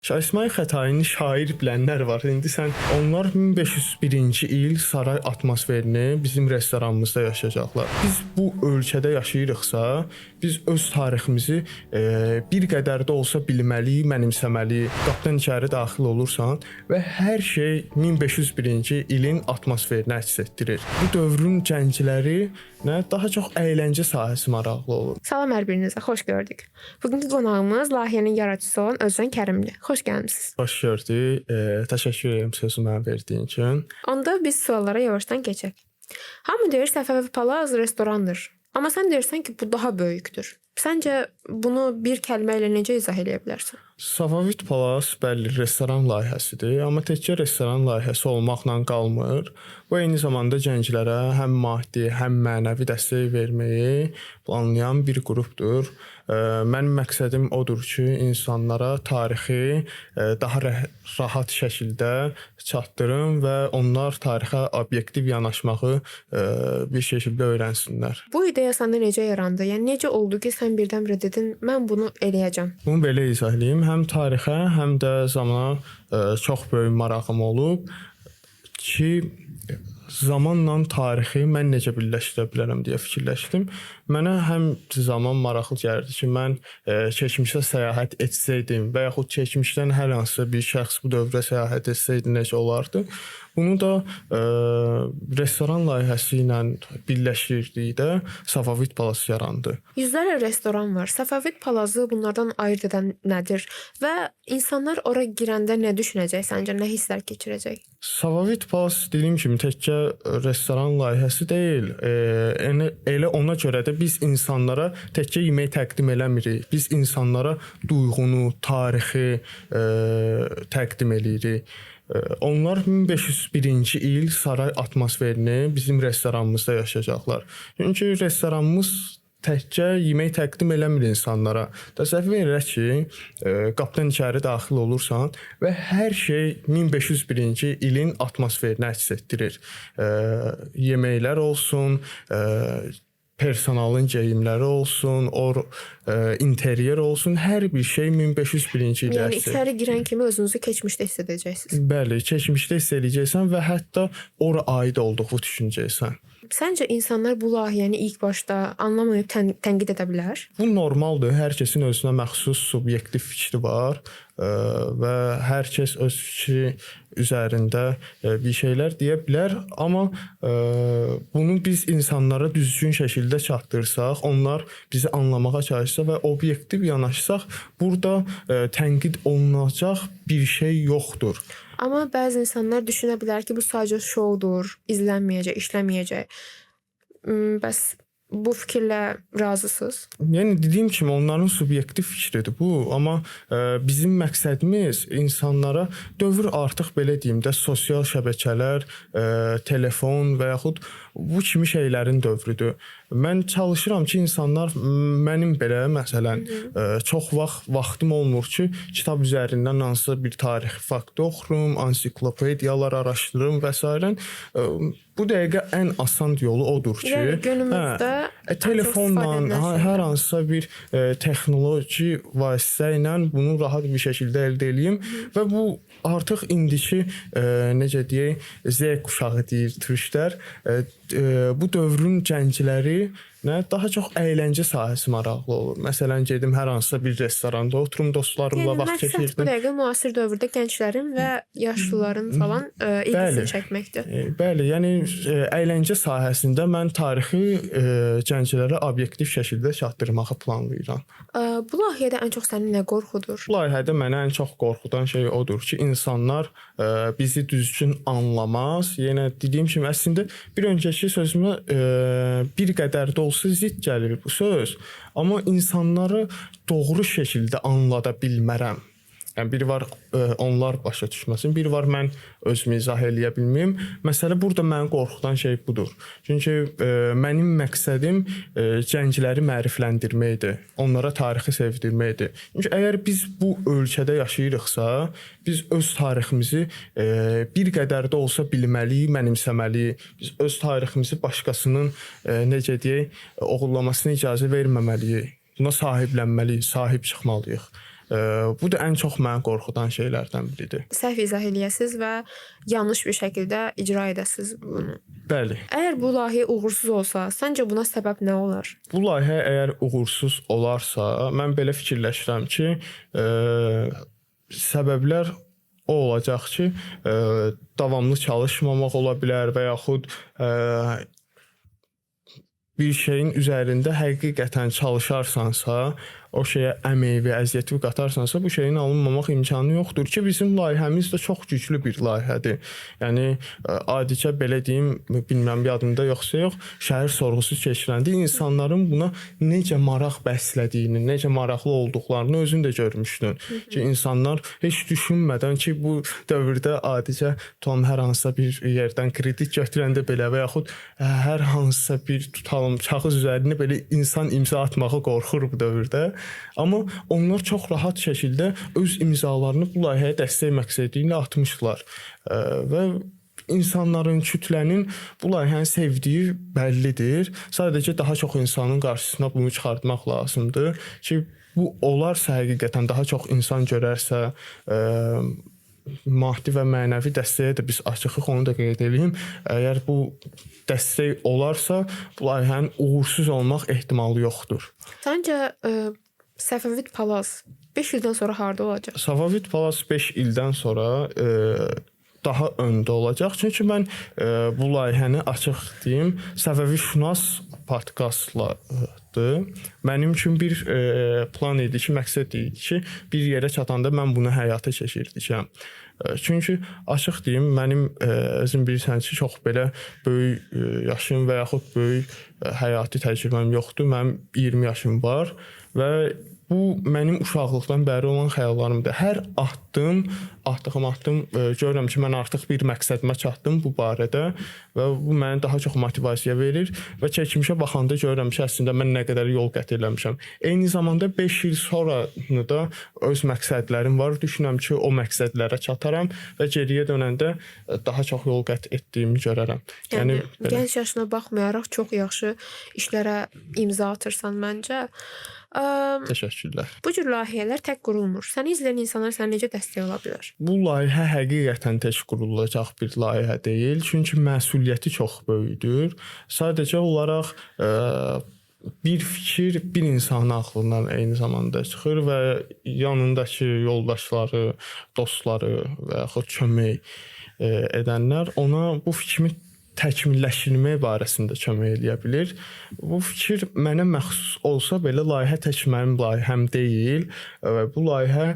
Şah İsmail Xətainin şair bilənlər var. İndi sən onlar 1501-ci il saray atmosferini bizim restoranımızda yaşayacaqlar. Biz bu ölkədə yaşayırıqsa, biz öz tariximizi bir qədər də olsa bilməli, mənimsəməli. Qapıdan içəri daxil olursan və hər şey 1501-ci ilin atmosferini əks etdirir. Bu dövrün gəncləri daha çox əyləncə sahəsi maraqlı olur. Salam hər birinizə, xoş gördük. Bugünkü qonağımız layihənin yaradıcısı olan Özcan Kərimli. Xoş gəlmisiniz. Xoş gördük. Təşəkkür edirəm sözü mənə verdiyin üçün. Onda biz suallara yavaşdan keçək. Hamı deyir Səfəvi Palaz restorandır. Amma sən deyirsən ki, bu daha böyükdür. Səncə bunu bir kəlmə ilə necə izah edə bilərsən? Səfəvi Palaz bəli restoran layihəsidir, amma təkcə restoran layihəsi olmaqla qalmır. Bu eyni zamanda gənclərə həm maddi, həm mənəvi dəstək verməyi planlayan bir qrupdur. Mənim məqsədim odur ki, insanlara tarixi daha rahat şəkildə çatdırım və onlar tarixə obyektiv yanaşmağı bir şəkildə öyrənsinlər. Bu ideya səndə necə yarandı? Yəni necə oldu ki, sən birdən-birə dedin, mən bunu eləyəcəm? Bunu belə izah edeyim. Həm tarixə, həm də zamana çox böyük marağım olub ki, zamanla tarixi mən necə birləşdirə bilərəm deyə fikirləşdim. Mənə həm zaman maraqlı gəldi ki, mən keçmişdə səyahət etsəydim və yaxud keçmişdən hər hansısa bir şəxs bu dövrə səyahət etsəydi necə olardı? Bunu da restoran layihəsi ilə birləşdirdikdə Səfəvi Palaz yarandı. Yüzlərlə restoran var. Səfəvi Palazı bunlardan ayırd edən nədir? Və insanlar ora girəndə nə düşünəcək səncə, nə hisslər keçirəcək? Səfəvi Palaz dediyim kimi təkcə restoran layihəsi deyil. Elə ona görə də biz insanlara təkcə yemək təqdim eləmirik. Biz insanlara duyğunu, tarixi təqdim eləyirik. Onlar 1501-ci il saray atmosferini bizim restoranımızda yaşayacaqlar. Çünki restoranımız təkcə yemək təqdim eləmir insanlara. Təsəvvür elə ki, qapıdan içəri daxil olursan və hər şey 1501-ci ilin atmosferini əks etdirir. Yeməklər olsun, personalın geyimləri olsun, interyer olsun, hər bir şey 1501-ci ildə yəni əks etdirir. içəri girən kimi özünüzü keçmişdə hiss edəcəksiniz. Bəli, keçmişdə hiss edəcəksən və hətta ora aid olduğunu düşünəcəksən. Səncə insanlar bu layihəni ilk başda anlamayıb tənqid edə bilər? Bu normaldır. Hər kəsin özünə məxsus subyektiv fikri var və hər kəs öz fikri üzərində bir şeylər deyə bilər, amma bunu biz insanlara düzgün şəkildə çatdırsaq, onlar bizi anlamağa çalışsa və obyektiv yanaşsaq, burada tənqid olunacaq bir şey yoxdur. Amma bəzi insanlar düşünə bilər ki, bu sadəcə şoudur, izlənməyəcək, işləməyəcək. Bəs bu fikirlə razısınız? Yəni dediyim kimi onların subyektiv fikridir bu, amma bizim məqsədimiz insanlara dövr artıq belə deyim də sosial şəbəkələr, telefon və yaxud bu kimi şeylərin dövrüdür. Mən çalışıram ki, insanlar mənim belə məsələn çox vaxtım olmur ki, kitab üzərindən hansısa bir tarixi fakt oxurum, ansiklopediyalar araşdırırım və s. Bu dəqiqə ən asan yolu odur ki, yəni günümüzdə telefonla, hər hansısa bir texnoloji vasitə ilə bunu rahat bir şəkildə əldə edeyim və bu artıq indiki necə deyək, Z kuşağı deyir türklər, bu dövrün gəncləri daha çox əyləncə sahəsi maraqlı olur. Məsələn, gedim hər hansısa bir restoranda oturum, dostlarımla vaxt keçirdim. Yəni, məqsəd bu dəqiqə müasir dövrdə gənclərin və yaşlıların falan ilgisini çəkməkdir. Bəli, yəni əyləncə sahəsində mən tarixi gənclərə obyektiv şəkildə çatdırmağı planlayıram. Bu layihədə ən çox səni nə qorxudur? Bu layihədə mənə ən çox qorxudan şey odur ki, insanlar bizi düzgün anlamaz. Yəni dediyim kimi əslində bir öncəki sözümə bir qədər də olsa zidd gəlir bu söz, amma insanları doğru şəkildə anlada bilmərəm. Yəni biri var onlar başa düşməsin, biri var mən özümü izah eləyə bilməyim. Məsələ burada məni qorxudan şey budur. Çünki mənim məqsədim gəncləri maarifləndirməkdir, onlara tarixi sevdirməkdir. Çünki əgər biz bu ölkədə yaşayırıqsa, biz öz tariximizi bir qədər də olsa bilməli, mənimsəməli, biz öz tariximizi başqasının necə deyək, oğurlamasına icazə verməməliyik. Buna sahiblənməliyik, sahib çıxmalıyıq. Bu da ən çox məni qorxudan şeylərdən biridir. Səhv izah eləyəsiz və yanlış bir şəkildə icra edəsiz bunu. Bəli. Əgər bu layihə uğursuz olsa, səncə buna səbəb nə olar? Bu layihə əgər uğursuz olarsa, mən belə fikirləşirəm ki, səbəblər o olacaq ki, davamlı çalışmamaq ola bilər və yaxud bir şeyin üzərində həqiqətən çalışarsansa, o şeyə əmək və əziyyəti qatarsansa, bu şeyin alınmamaq imkanı yoxdur ki, bizim layihəmiz də çox güclü bir layihədir. Yəni adicə belə deyim, bilmirəm yadımda yoxsa yox, şəhər sorğusu keçirəndə insanların buna necə maraq bəslədiyini, necə maraqlı olduqlarını özün də görmüşdün. Ki insanlar heç düşünmədən ki, bu dövrdə adicə hər hansısa bir yerdən kredit götürəndə belə və yaxud hər hansısa bir tutalım kağız üzərinə belə insan imza atmağa qorxur bu dövrdə. Amma onlar çox rahat şəkildə öz imzalarını bu layihəyə dəstək məqsədi ilə atmışlar. Və insanların, kütlənin bu layihəni sevdiyi bəllidir. Sadəcə daha çox insanın qarşısına bunu çıxartmaq lazımdır ki, bu olarsa həqiqətən daha çox insan görərsə, maddi və mənəvi dəstəyə də biz açığıq, onu da qeyd edeyim. Əgər bu dəstək olarsa, bu layihənin uğursuz olmaq ehtimalı yoxdur. Səncə Səfəvid Palaz 5 ildən sonra harda olacaq? Səfəvid Palaz 5 ildən sonra daha öndə olacaq. Çünki mən bu layihəni açıq deyim, Səfəvişünas podkastlardır. Mənim üçün bir plan idi ki, məqsəd idi ki, bir yerə çatanda mən bunu həyata keçirdikəm. Çünki açıq deyim, mənim özüm bilirsən ki, çox belə böyük yaşım və yaxud böyük həyati təcrübəm yoxdur. Mənim 20 yaşım var və bu mənim uşaqlıqdan bəri olan xəyallarımdır. Hər atdığım görürəm ki, mən artıq bir məqsədimə çatdım bu barədə və bu mənə daha çox motivasiya verir və keçmişə baxanda görürəm ki, əslində mən nə qədər yol qət etmişəm. Eyni zamanda 5 il sonranı da öz məqsədlərim var. Düşünürəm ki, o məqsədlərə çataram və geriyə dönəndə daha çox yol qət etdiyimi görərəm. Yəni gənc yaşına baxmayaraq çox yaxşı işlərə imza atırsan məncə. Təşəkkürlər. Bu cür layihələr tək qurulmur. Səni izləyən insanlar sənə necə dəstək ola bilər? Bu layihə həqiqətən tək qurulacaq bir layihə deyil, çünki məsuliyyəti çox böyükdür. Sadəcə olaraq bir fikir bir insanın ağlından eyni zamanda çıxır və yanındakı yoldaşları, dostları və yaxud kömək edənlər ona bu fikri təkmilləşdirmək barəsində kömək eləyə bilər. Bu fikir mənə məxsus olsa belə layihə tək mənim layihəm deyil. Bu layihə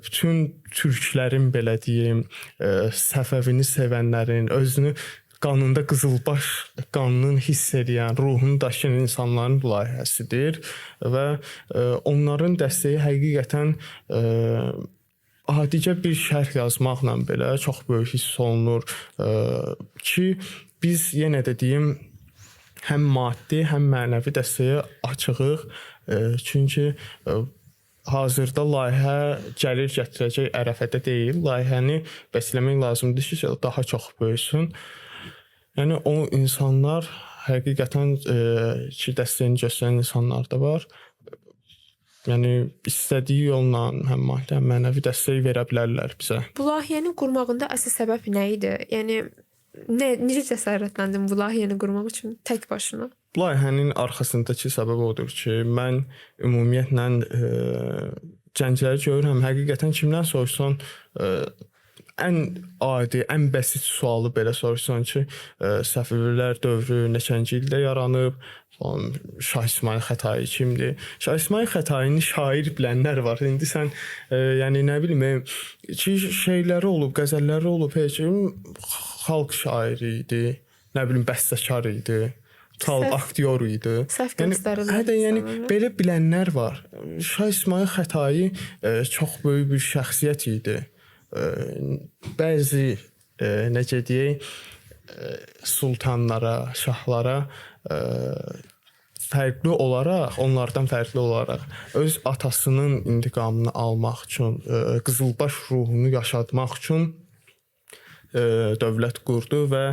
bütün türklərin belə deyim, Səfəvini sevənlərin, özünü qanında qızılbaş qanının hiss edən, ruhunu daşıyan insanların layihəsidir və onların dəstəyi həqiqətən adicə bir şərh yazmaqla belə çox böyük hiss olunur ki, biz yenə də deyim, həm maddi, həm mənəvi dəstəyə açığıq. Çünki hazırda layihə gəlir gətirəcək ərəfədə deyil. Layihəni bəsləmək lazımdır ki, daha çox böyüsün. Yəni o insanlar həqiqətən ki, dəstəyini göstərən insanlar da var. Yəni istədiyi yolla həm maddi, həm mənəvi dəstək verə bilərlər bizə. Bu layihənin qurmağında əsas səbəb nə idi? Yəni necə cəsarətləndin bu layihəni qurmaq üçün tək başına? Layihənin arxasındakı səbəb odur ki, mən ümumiyyətlə gəncləri görürəm, həqiqətən kimdən soruşsan ən adi, ən bəsit sualı belə soruşsan ki, Səfəvilər dövrü neçənci ildə yaranıb? Şah İsmayıl Xətai kimdir? Şah İsmayıl Xətaini şair bilənlər var. İndi sən yəni nə bilim ki, şeyləri olub, qəzəlləri olub, heç xalq şairi idi, nə bilim bəstəkar idi, aktyor idi. Səhv göstərirlər. Yəni belə bilənlər var. Şah İsmayıl Xətai çox böyük bir şəxsiyyət idi. Bəzi necə deyək, sultanlara, şahlara fərqli olaraq, onlardan fərqli olaraq öz atasının intiqamını almaq üçün, qızılbaş ruhunu yaşatmaq üçün dövlət qurdu və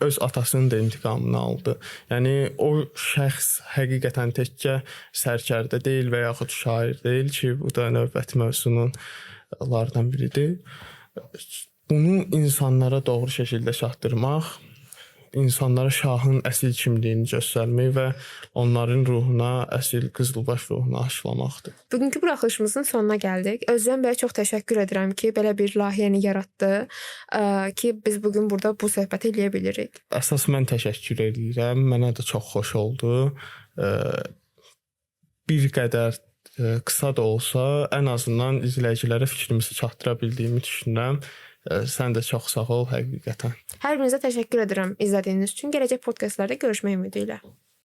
öz atasının da intiqamını aldı. Yəni o şəxs həqiqətən təkcə sərkərdə deyil və yaxud şair deyil ki, bu da növbəti mövzunlardan biridir. Bunu insanlara doğru şəkildə çatdırmaq, insanlara şahın əsl kimliyini göstərmək və onların ruhuna, əsl qızılbaş ruhunu aşılamaqdır. Bugünkü buraxılışımızın sonuna gəldik. Özdən bəyə çox təşəkkür edirəm ki, belə bir layihəni yaratdı ki, biz bugün burada bu söhbəti eləyə bilirik. Əsas mən təşəkkür edirəm. Mənə də çox xoş oldu. Bir qədər qısa da olsa, ən azından izləyicilərə fikrimizi çatdıra bildiyimi düşünürəm. Sən də çox sağ ol həqiqətən. Hər birinizə təşəkkür edirəm izlədiyiniz üçün. Gələcək podkastlarda görüşmək ümidi ilə.